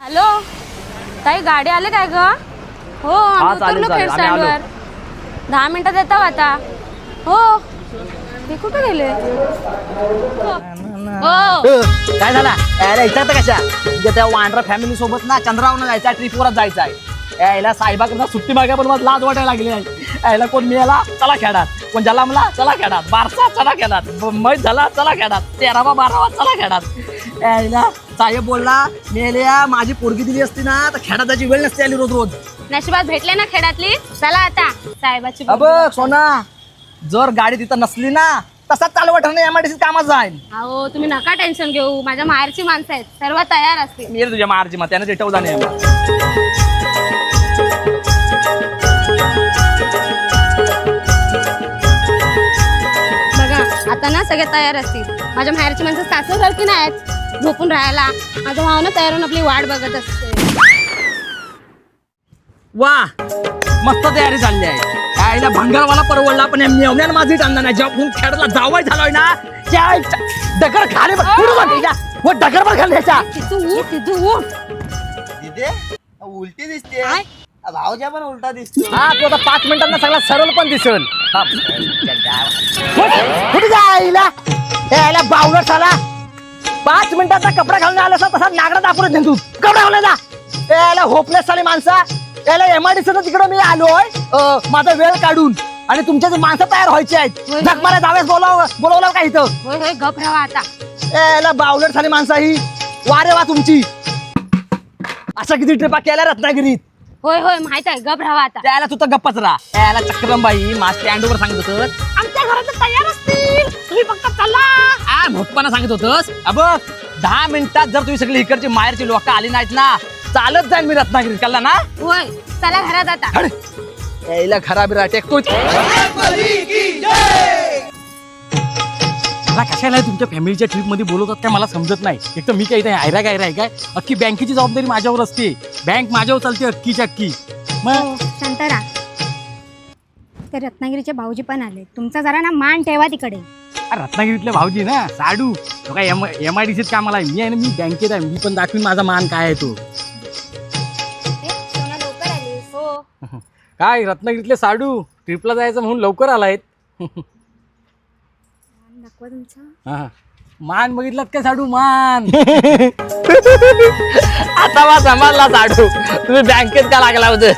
Hello ताई, गाडी आले काय ग? हो, आम्ही उतरलो खेड स्टँडवर. 10 मिनिटात येतो आता. हो, ते कुठे गेले? हो, काय झाला? इथं कशा त्या वांड्रा फॅमिली सोबत ना चंद्रावरनं जायचा, ट्रिपवरच जायचा आहे. यायला साहेबाकडनं सुट्टी मागा पण मला लाज वाटायला लागली आहे. यायला कोण मिळाला चला खेळात, कोण झाला मला चला खेळात, बारसा चला खेळात, मैच झाला चला खेळात, 13वा 12वा चला खेळात. यायला साहेब बोलला मेल्या माझी पोरगी दिली असती ना तर खेळात जायची वेळ नसते आली रोज रोज. नशिबात भेटले ना खेळातली. चला आता साहेबाची. अब सोना, जर गाडी तिथं नसली ना तसाच चालवत एमआयडीसी कामात जाईल. अहो तुम्ही नका टेन्शन घेऊ, माझ्या माहेरची माणसं आहेत, सर्व तयार असतील. मी तुझ्या मारची मग त्याने रिटव जाणे. बघा आता ना सगळे तयार असतील. माझ्या माहेरची माणसं सासूसारखी नाहीत झोपून राहायला. माझा भाव ना तयार होऊन आपली वाट बघत असते. वा मस्त तयारी चालली आहे. यायला भंगारवाला परवडला पण मेवण्यानं माझी टांगणार नाही. जेव्हा खेळायला जावाय झालोय ना त्या डगर खाले डगर पण खाल्ल्याच्या उलटी दिसते, भावजा पण उलटा दिसते. हा तू आता 5 मिनिटांना सगळा सरळ पण दिसेल. कुठे जायला यायला बावलट झाला. 5 मिनिटाचा कपडा घालून आला तसा नागडा दाखवत नाही. तू कपडा घालून जा. यायला होपलेस झाली माणसा. यायला एमआयडीसी तिकडे मी आलोय माझा वेळ काढून आणि तुमच्या जे माणसं तयार व्हायची आहेत. मला जावेस बोलवलं का इथं? होय होय, गप राहा आता. यायला बावलट झाली माणसा ही. वारे वा तुमची. अशा किती ट्रिपा केल्या रत्नागिरीत. होय होय माहित आहे, गप राहा आता. त्याला तू तर गप्पच राहा. यायला चक्रमबाई माझ स्टँडवर सांगत होत आमच्या घरात तयार असतील, तुम्ही फक्त चला. भोटपणा सांगत होतस. अब 10 मिनिटात जर तुम्ही सगळी इकडची माहेरची लोक आली नाहीत ना चालत जाईल मी रत्नागिरीत. कळला ना? होय, चला घरात आता. यायला खराबिरा टेकतो. मला कशाला तुमच्या फॅमिलीच्या ट्रिप मध्ये बोलवतात काय मला समजत नाही. एक तर मी काय इथे आयरा आहे काय. अख्खी बँकेची जबाबदारी माझ्यावर असते. बँक माझ्यावर चालते अख्खीच्या अख्खी. मग शांतारा, ते रत्नागिरीचे भाऊजी पण आले. तुमचा जरा ना मान ठेवा तिकडे. रत्नागिरीतले भाऊजी ना साडू तो काय एमआयडीसीत कामाला आहे. मी आहे ना, मी बँकेत आहे. मी पण दाखवीन माझा मान काय आहे तो. लवकर आलीस. हो, काय रत्नागिरीतले साडू ट्रिपला जायचं म्हणून लवकर आलायत. दाखवा तुमचा. हा, मान बघितलात काय साडू मान. आता वा समजला साडू तुम्ही बँकेत का लागला होते.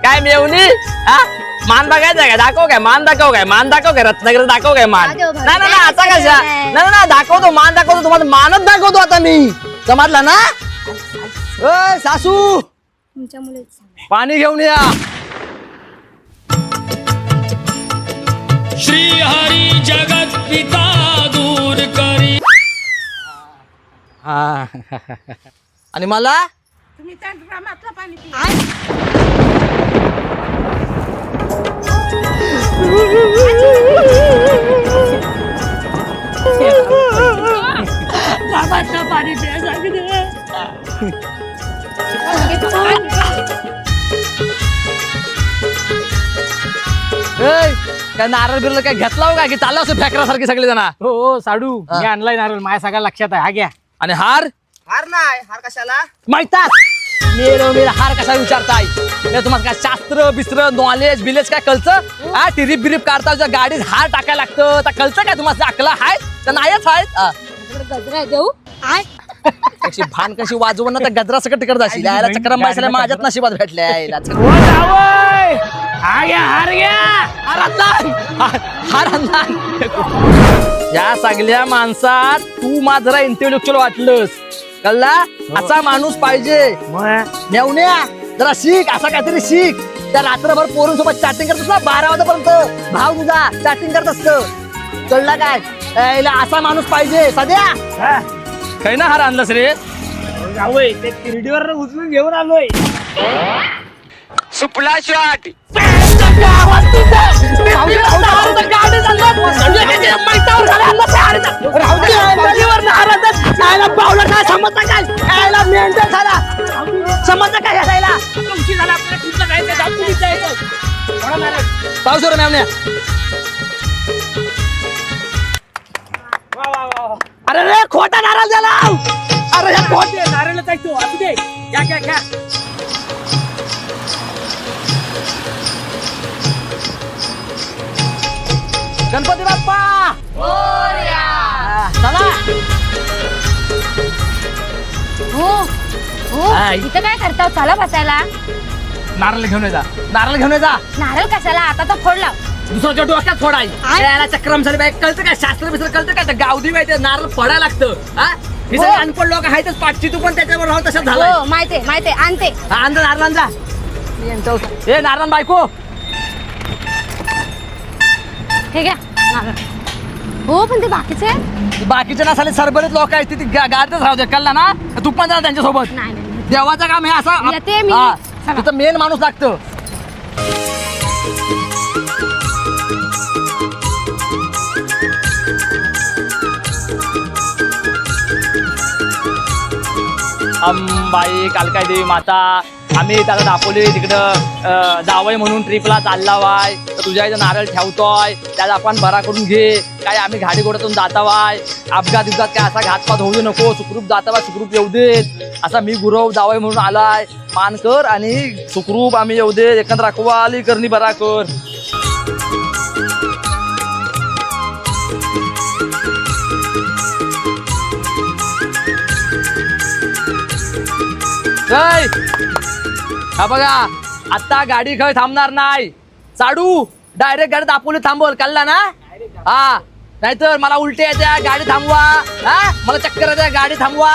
काय मेवणी मान बघायचं काय? दाखव काय मान, दाखव काय मान, दाखव काय रत्नागिरी दाखव काय मान. नाही नाही आता कशा नाही दाखवतो मान, दाखवतो तुम्हाला मानच दाखवतो आता मी. समजला ना? सासू तुमच्या मुलीच पाणी घेऊन या. श्री हरी जगत पिता दूर करी. हा आणि मला तुम्ही त्या ड्रामातलं पाणी पाणी काय नारळ बिरल काय घेतला हो का की चाललं असं फेकरासारखे सगळे जण. हो साडू मी आणलाय नारळ माझ्या सगळ्या लक्षात आहे. हा घ्या. आणि हार हार नाही, हार कशाला? माहितात मेरा हार कसा विचारताय? तुम्हाला काय शास्त्र बिस्त्र नॉलेज बिलेज काय कळचं? हा टिरीप बिरीप काढता तुझ्या गाडीत हार टाकायला लागतं तर कळचं काय तुम्हाला? अकला हाय तर नाहीच आहेत. गजरा देऊ. त्याची भान कशी वाजवून ना तर गजरा सकट तिकड जाशील. यायला चक्रम बाईसला माझ्यात नशिबात भेटल्या. यायला या सगळ्या माणसात तू माझा इंटेलेक्च्युअल वाटलंस. कळला? असा माणूस पाहिजे. मेवण्या जरा शिक, असा काहीतरी शिक. त्या रात्रभर पोरूंसोबत चॅटिंग करतोस ना 12 वाजेपर्यंत. भाव तुझा चॅटिंग करत असत. कळला काय? यायला असा माणूस पाहिजे. सध्या काही ना हार आणलंस रे? किरडीवर उचलून घेऊन आलोय. सुपला शॉट. पाऊस मॅमने. अरे रे खोटा नारळ झाला. अरे नारळ जायचो असू दे घ्या घ्या घ्या गणपती बाप्पा चला हो हो आई. इथं काय करता चला बसायला. नारळ घेऊन जा नारळ घेऊन जा नारळ कशाला आता तर फोड लाव. दुसऱ्याच्या डोक्यात फोडाय याला चक्रम झाली बाई कळतं काय शास्त्र बिस्त्र कळतं काय गावदी माहिती नारळ फोडायला लागतं हा मी सगळे अनपड लोक आहेतच पाठची तू पण त्याच्यावर राहू तसं झालं हो माहितीये आणते. आणजा नारळांचा हे नारायण बायको हे घ्या नारळ. हो पण ते बाकीचे बाकीचे ना साले सरबरीत लोक आहेत ती गाडीतच राहू दे कळला ना तू पण जा त्यांच्यासोबत नाही नाही देवाचं काम हे असं येते मी. हा, चला. तिथं मेन माणूस लागतं अंबाई कालकाई देवी माता आम्ही त्याला दापोली तिकडं जावई म्हणून ट्रिपला चालला वाय तर तुझ्या इथं नारळ ठेवतोय त्याला आपण बरा करून घे काय आम्ही गाडी घोड्यातून जाता वाय अपघात काय असा घातपात होऊ दे नको सुखरूप जाता वाय सुखरूप येऊ देत असा मी गुरव जावई म्हणून आलाय मान कर आणि सुखरूप आम्ही येऊ दे एकंदर रखवाली करणी बरा कर जय हा बघा आता गाडी खय थांबणार नाही चाडू डायरेक्ट गाडी दापोली थांबवल कळला ना हा नाहीतर मला उलटे येत्या गाडी थांबवा हा मला चक्कर येत्या गाडी थांबवा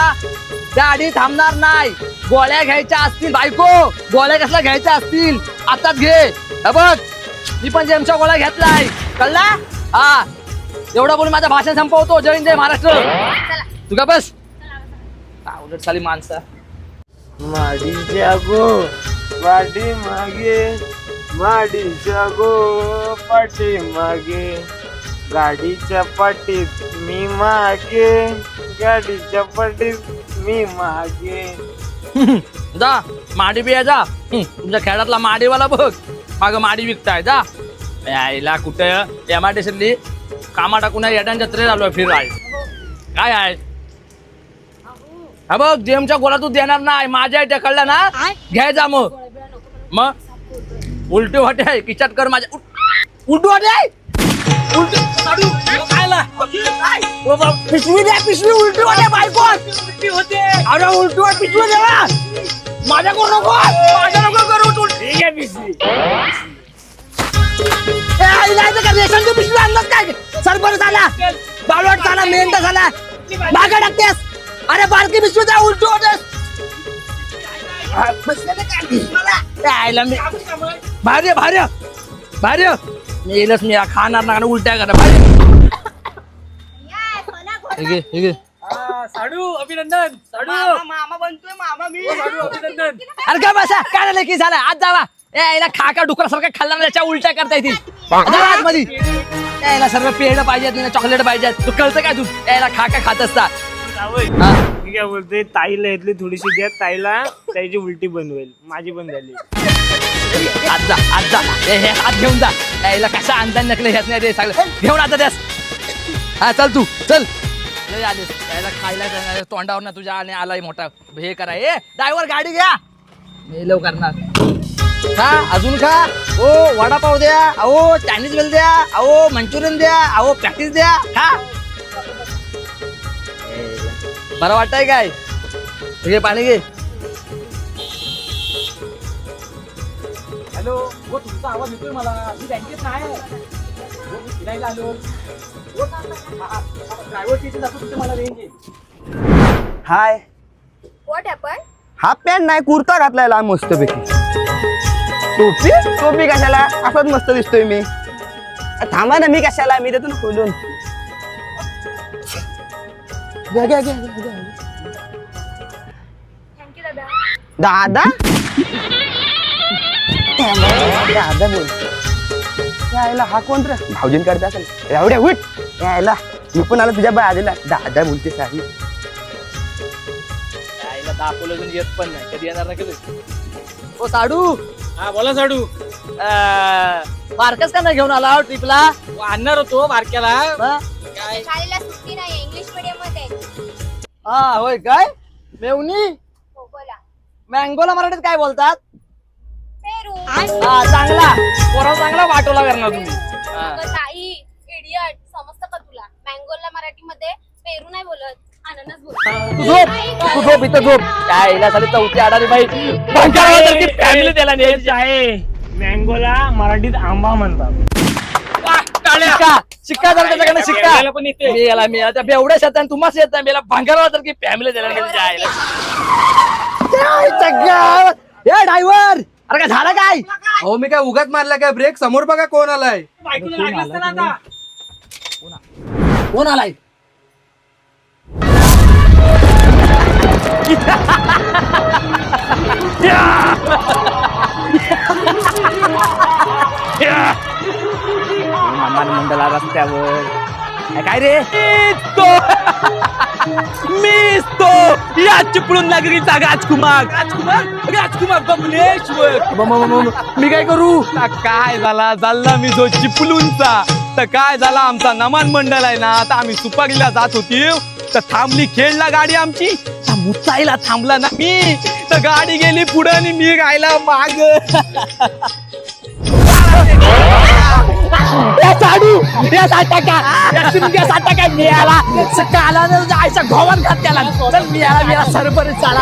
गाडी थांबणार नाही गोळ्या घ्यायच्या असतील बायको गोळ्या कसल्या घ्यायच्या असतील आताच घे हे बघ मी पण जेमच्या गोळ्या घेतलाय कळला हा एवढं बोलून माझं भाषण संपवतो जय जय महाराष्ट्र तुका बस उलट साली माणसा माडी जागो पाठी मागे माडी जागो पाठी मागे गाडीच्या पाठीत मी मागे गाडीच्या पाठीत मी मागे जा माडी बिया जा तुमच्या खेळातला माडीवाला बघ माग माडी विकताय जा यायला कुठं एमआयडीसीतली कामा टाकून येड्यां जत्रे आलोय फिराय काय आहे हा बघ जेमच्या गोळा तू देणार नाही माझ्या इथे कळलं ना घ्यायचा मग उलटी वाटे आहे किचाट कर माझ्या उलटी वाटे आहे पिशवी द्या पिशवी उलटी वाटे बायको होते अरे उलटी वाट पिशवी द्या माझ्या करू नको माझ्या नको करू ठीक आहे पिशवी रेशनची पिशवी आणलं काय सरबर झाला बाळवट झाला मेंढा झाला मागे टाकतेस अरे बारकी पिशवी द्या उलटी वाटेस भार्य भार्य भार्य मी येईलच मी खाणार ना उलट्या करा भार्य साडू अभिनंदन साडू मामा बनतोय मामा मी साडू अभिनंदन अरे काय बसा काय झालं की झालं आज जावा यायला खाका डुकरासारखं खाल्ला त्याच्या उलट्या करता येतील मध्ये यायला सर्व पेढ पाहिजेत चॉकलेट पाहिजेत तू कळतं काय तू यायला खाका खात असता मी काय बोलतोय ताईला यातली थोडीशी द्या ताईला त्याची उलटी बनवेल माझी पण झाली आज जा हे हात घेऊन जा यायला कशा अंदाज नकले हेच नाही ते सगळं घेऊन आता त्यास हा चल तू चल आलेस यायला खायला तोंडावर ना तुझ्या आणि आलाय मोठा हे करा ए ड्रायव्हर गाडी घ्या मी लव करणार हा अजून खा ओ वडापाव द्या अहो चायनीज वेल द्या अहो मंचुरियन द्या अहो पॅटीस द्या खा बरं वाटतंय काय घे पाणी घे हॅलो हो तुमचा आवाज येतोय मला मी बँकेत नाही फिरायला आलो ड्रायव्हर जातो तुमचं मला रेंज येईल hi what happen half pant नाही कुर्ता घातलाय लहान मस्तपैकी टोपी टोपी कशाला असाच मस्त दिसतोय मी थांबा ना मी कशाला मी देतो ना खोलून घ्या दादा दादा बोल यायला हा कोण रे भाऊजींकडे असेल एवढ्या उठ यायला मी पण आलो तुझ्या बाजूला दादा बोलते साही यायला दापोलं येत पण नाही कधी येणार नाही कधी ओ साडू हा बोला साडू बारकस का नाही घेऊन आला ट्रिपला आणणार होतो बारक्याला शाळेला सुट्टी नाही इंग्लिश मीडियम मध्ये हा होय काय मेवणी हो बोला. मँगोला मराठीत काय बोलतात? पेरू. हा चांगला पोरा चांगला वाटोला करणार तुम्ही. अगं ताई इडियट समजतं का तुला? मँगोला मराठीमध्ये पेरू नाही बोलत अननस बोलत. तू झोप इथं झोप. काय हिला साली चौथी आडारी बाई फॅमिली त्याला न्यायची आहे. मँगोला मराठीत आंबा म्हणतात. शिक्का शिक्का जरा त्याच्याकडे शिक्का मी याला त्या बेवड्या शेतात तुम्हाला येत नाही मला भांगाराला तर की फॅमिली त्याला न्यायची आहे. ए ड्रायव्हर अरे काय झालं काय? हो मी काय उगाच मारला काय ब्रेक? समोर बघा कोण आलाय. कोण आलाय? मंडला रस्त्यावर काय रे? मीच तो या चिपळूण नगरीचा राजकुमार राजकुमार राजकुमार बबलेश्वर. मी काय करू? काय झाला चालला मी जो चिपलूनचा तर काय झाला आमचा नमान मंडळ आहे ना आता आम्ही सुपारीला जात होती तर थांबली खेळला गाडी आमची मुचायला थांबला ना मी तर गाडी गेली पुढे आणि मी राहिला माग. घोवन खात त्याला चल मी याला सरबरीत चाला.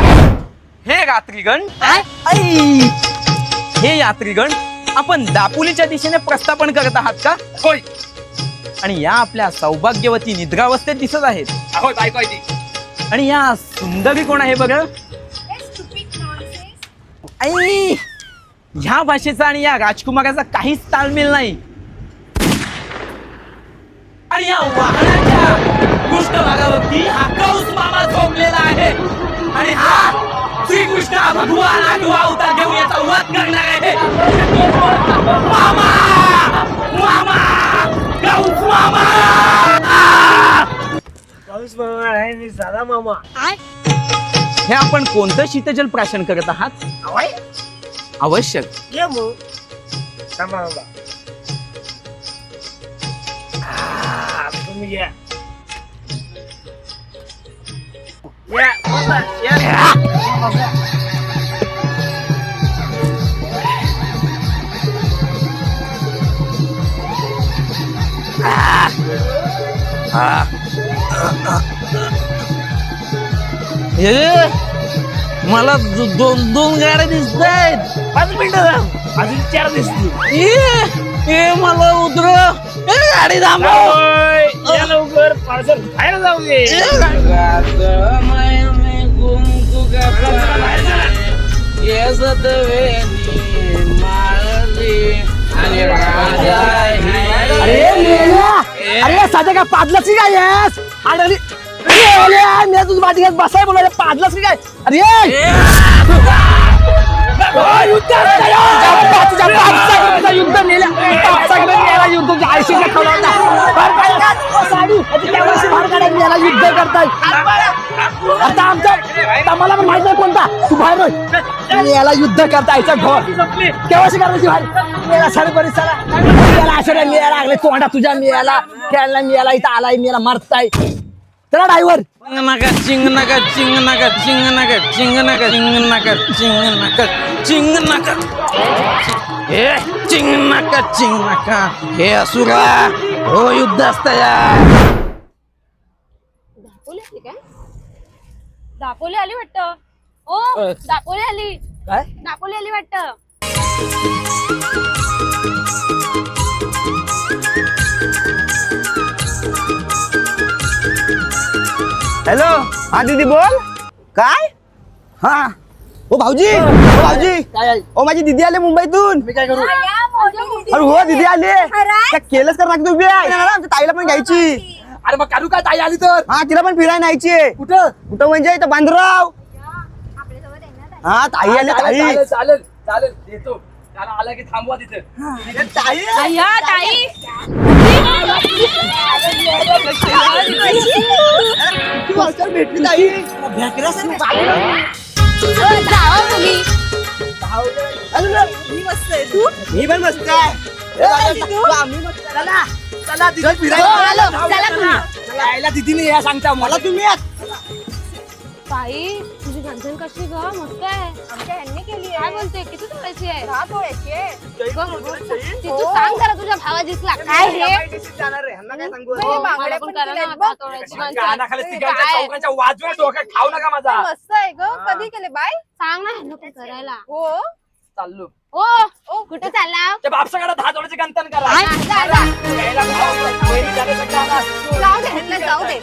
हे यात्रीगण हे यात्रीगण आपण दापोलीच्या दिशेने प्रस्थापन करत आहात का? होय. आणि या आपल्या सौभाग्यवती निद्रावस्थेत दिसत आहेत. होय बायको आहे ती. आणि या सुंदरी कोण आहे बरं? आई ह्या भाषेचा आणि या राजकुमाराचा काहीच ताळमेळ नाही. आणि या वाहनाच्या पृष्ठभागावरती हा कंस मामा झोपलेला आहे आणि हा श्रीकृष्ण भगवान आठवा अवतार घेऊन याचा वध करणार आहे. मामा मामा कंस मामा. पाऊस मामा आहे मी साधा मामा. हे आपण कोणतं शीतजल प्राशन करत आहात? आवश्यक. ये मग थांबा बाबा. तुम्ही घ्या. या, बसा, या. हे मला दोन दोन गाड्या दिसत आहेत. 5 मिनिटं अजून 4 दिसतील. हे मला उतर गाडी थांबव. या लवकर पार्सल बाहेर जाऊ दे. अरे मेल्या अरे साध्या काय पाजलाच की काय आहेस? अरे मी तुझ माझी घेत बसाय बोलायला पाजलाच की काय? अरे युद्ध नेल्या युद्ध युद्ध करताय आता आमच्या मला पण माहित नाही कोणता तू बाहेर याला युद्ध करतायचं घर केव्हाशी करायची बाहेर मेला सारी परिसरा मेला अशा मिळायला लागले तोंडा तुझ्या मिळाला खेळला मिळाला इथं आलाय मेला मारताय चला ड्रायव्हर. नका चिंग नका चिंग नका चिंग नका चिंग नका चिंग नका चिंग नका चिंग नका हे चिंग नका चिंग नका हे असुरा हो युद्ध असतया. दापोली आली काय? दापोली आली वाटतं. ओ दापोली आली. काय दापोली आली वाटतं. हॅलो हा दीदी बोल. काय? हा ओ भाऊजी ओ भाऊजी काय ओ माझी दीदी आले मुंबईतून. मी काय करू? अरे हो दीदी आले. काय केलंच कर लागतो उभी आहे आमच्या ताईला पण घ्यायची. अरे मग करू काय ताई आली तर हा तिला पण फिरायला न्यायची. कुठं? कुठं म्हणजे इथं बांधराव. हा ताई आले ताई. चालेल चालेल चालेल येतो त्याला आला की थांबवा तिथं. ताई अय्या ताई भेटली ताई. जावा तुम्ही. मी पण मस्त आहे. चला तिथं फिरायला चला तुम्ही. यायला दीदीने या सांगता मला तुम्ही ताई तुझी गंजन कशी ग? मस्त आहे. आमच्या ह्यांनी केली काय बोलते? किती तोळ्याची आहे? 10 तोळ्याची आहे. ती तू सांग जरा तुझ्या भावा दिसला काय हे? जाणार आहे ह्यांना काय सांगू हो, बांगड्या मला पण पण करा केल्यात ना, बघ. 10 तोळ्याची गंजन. कानाखाली तिघांच्या काय? चौकांच्या वाजवून डोक्यात खाऊ नका माझा. मस्त आहे ग. कधी केले बाय? सांग ना ह्यांना पण करायला. हो. चाललो ओ कुठे चालला? त्या बापसाकडे 10 तोळ्याचे गंतन करा जा, जा. यायला भाव, बहिणी जाणे सगळं आणा. जाऊ दे ह्यांना जाऊ दे.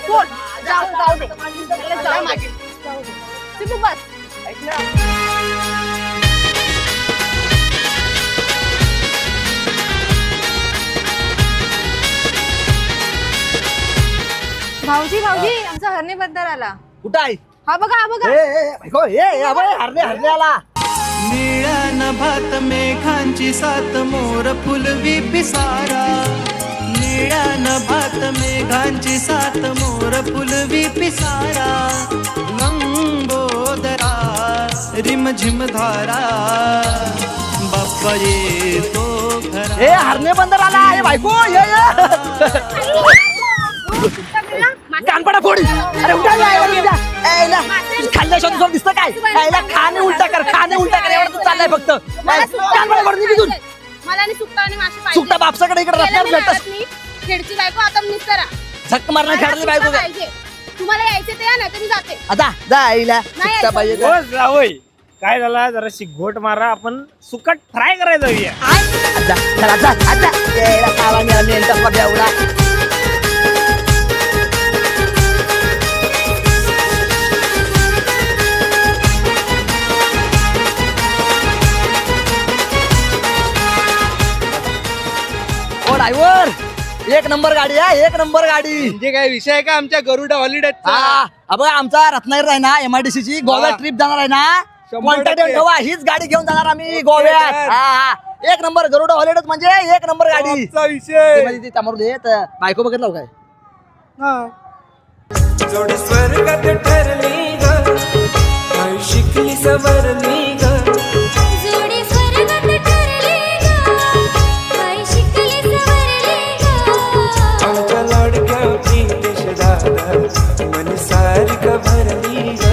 सोड. जाऊ दे. ह्यांना जाऊ दे. जाऊ दे. चिपू बस. ऐक ना. भाऊजी आमचा हरणे बद्दल आला. कुठं आहे? हा बघा हरणे आला. निळ्या नभात मेघांची सात मोर फुलवी पिसारा निळ्या नभात मेघांची सात मोर फुलवी पिसारा लंबोदरा रिमझिम धारा बाप्पा येतो खरा ए हरणे बंदर आला. ए बायको ये कानपडा फोडी. अरे उठा खाल्ल्या शोध दिसतं काय? यायला खाणे उलटा कर एवढं तू चाललाय फक्त. कानपडा फोड निघून. मला आणि सुकटा आणि माशी पाहिजे. सुकटा बापसाकडे इकडे केलं रस्त्यावर मी भेटत घरात मी. खेडची बायको आता मी निसरा. झक मारणार मला खेळायला बायको सुकटा पाहिजे. तुम्हाला यायचे ते या नाही तर मी जाते. आता जा आईला नाही सुकटा पाहिजे तर. हो जावई, काय झाला जरा घोट मारा, आपण सुकट फ्राय करायला जाऊया. जा, चला, जा, आता. यायला काला मिळाला नेमका पड एवढा. ओ ड्रायव्हर, एक नंबर गाडी आहे, एक नंबर गाडी. म्हणजे काय विषय आहे का आमच्या गरुडा हॉलिडेजचा? हा अबे आमचा रत्नागिरी आहे ना MIDC ची गोव्यात ट्रिप जाणार आहे ना. 100% ठेवा हीच गाडी घेऊन जाणार आम्ही गोव्यात. तर. हा एक नंबर गरुडा हॉलिडेज म्हणजे एक नंबर गाडी. आमचा विषय ती त्यामुळे देत बायको बघितलं काय? जोडी स्वर्गात ठरली ग काय शिकली सवरली ग जोडी स्वर्गात ठरली ग काय शिकली सवरली ग आमच्या लाडक्या प्रितेश दादा मन सारिक भरली ग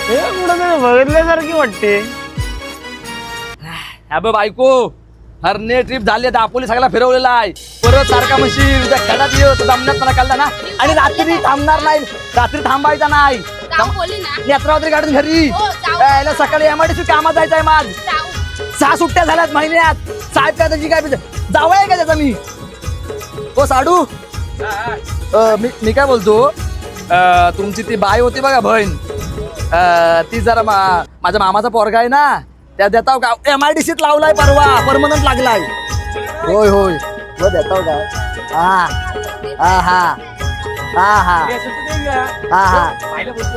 हे कुठं बघितल्यासारखी वाटते. अबे बायको हरणे ट्रिप झाली दापोली सगळा फिरवलेला आहे. परत सारखा म्हणशील उद्या खेळात येऊ तर दमण्यात मला कळलं ना. आणि रात्री थांबणार नाही, रात्री थांबायचा नाही. जाऊ बोलली ना. नेत्रावती गाडून घरी हो, जाऊ. यायला सकाळी MIDC कामात जायचं आहे माझ. जाऊ. 6 सुट्ट्या झाल्यात महिन्यात. साहेब काय त्याची काय जावं आहे का त्याचा मी? हो साडू मी काय बोलतो, तुमची ती बाई होती बघा बहीण, ती जरा माझ्या मामाचा पोरगा आहे ना, त्या देताव का MIDCत लावलाय परवा, परमनंट लागलाय. होय होय हो देताव का? हा हा हा हा हा हा हा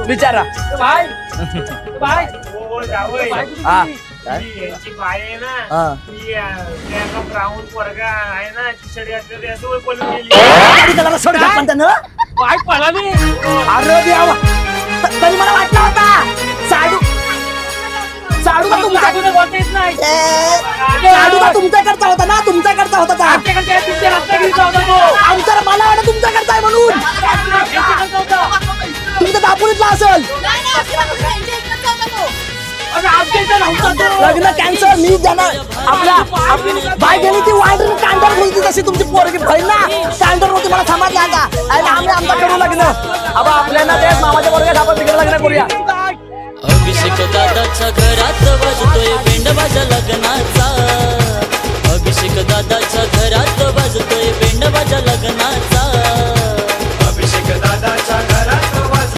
विचारा. Bye bye. हो जावई, हा ती यांची बाय आहे ना, हा. ती एका ब्राऊन पोरगा आहे ना, टी-शर्ट घातलं त्यासोबत पळून गेली. गाडी त्याला सोड का पण त्यानं? बाय पळाली. अरे देवा, तरी मला वाटलं होता साडू साडू का तुमचा बोलता येत नाही. साडू का तुमच्याकडचा होता ना, तुमच्याकडचा होता का? आमच्याकडे तुमच्या रत्नागिरीचा होता तो. आमचा मला वाटत तुमच्याकडचा आहे म्हणून. यांच्याकडचा होता. तुमच्या दापोलीतला असेल. अरे आमच्या इथं नव्हता तो. लग्न कॅन्सल मी जाणार. आपली बाय गेली ती वाईट कांडर होती तशी तुमची पोरगी बहीण ना कांडर होती. मला समजलं आता. आणि आम्ही आमचा करू लग्न. अब आपल्याला तेच मामाच्या पोरग्या आपण तिकडे लग्न करूया. अभिषेक दादाच्या घरात